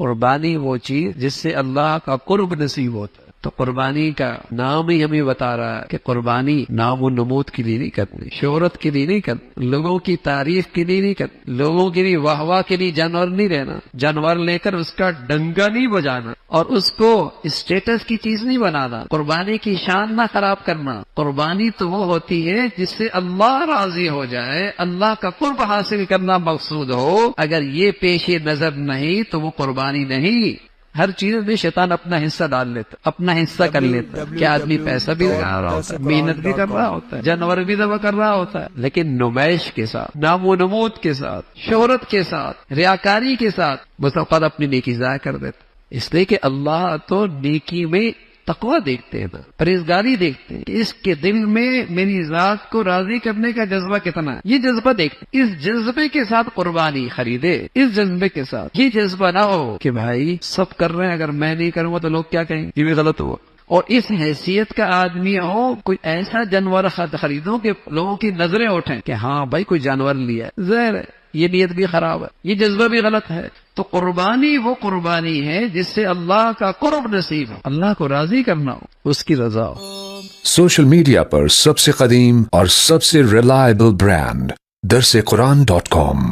قربانی وہ چیز جس سے اللہ کا قرب نصیب ہوتا ہے. تو قربانی کا نام ہی ہمیں بتا رہا ہے کہ قربانی نام و نمود کے لیے نہیں کرنی، شہرت کے لیے نہیں کرنی، لوگوں کی تعریف کے لیے نہیں کرنی، لوگوں کے لیے واہ واہ کے لیے جانور نہیں رہنا، جانور لے کر اس کا ڈنگا نہیں بجانا اور اس کو اسٹیٹس کی چیز نہیں بنانا، قربانی کی شان نہ خراب کرنا. قربانی تو وہ ہوتی ہے جس سے اللہ راضی ہو جائے، اللہ کا قرب حاصل کرنا مقصود ہو. اگر یہ پیش نظر نہیں تو وہ قربانی نہیں. ہر چیز میں شیطان اپنا حصہ ڈال لیتا، اپنا حصہ کر لیتا. کیا آدمی پیسہ بھی لگا رہا ہوتا ہے، محنت بھی کر رہا ہوتا ہے، جانور بھی ذبح کر رہا ہوتا ہے، لیکن نمائش کے ساتھ، نام و نمود کے ساتھ، شہرت کے ساتھ، ریاکاری کے ساتھ بس اوقات اپنی نیکی ضائع کر دیتا. اس لیے کہ اللہ تو نیکی میں تقوی دیکھتے ہیں نا، پرہیزگاری دیکھتے ہیں کہ اس کے دل میں میری ذات کو راضی کرنے کا جذبہ کتنا ہے، یہ جذبہ دیکھتے ہیں. اس جذبے کے ساتھ قربانی خریدے، اس جذبے کے ساتھ. یہ جذبہ نہ ہو کہ بھائی سب کر رہے ہیں، اگر میں نہیں کروں گا تو لوگ کیا کہیں گے، یہ بھی غلط ہوا. اور اس حیثیت کا آدمی ہو، کوئی ایسا جانور خریدو کہ لوگوں کی نظریں اٹھیں کہ ہاں بھائی کوئی جانور لیا ہے. ظاہر ہے یہ نیت بھی خراب ہے، یہ جذبہ بھی غلط ہے. تو قربانی وہ قربانی ہے جس سے اللہ کا قرب نصیب ہو، اللہ کو راضی کرنا ہو، اس کی رضا ہو. سوشل میڈیا پر سب سے قدیم اور سب سے ریلائبل برانڈ درسقرآن.com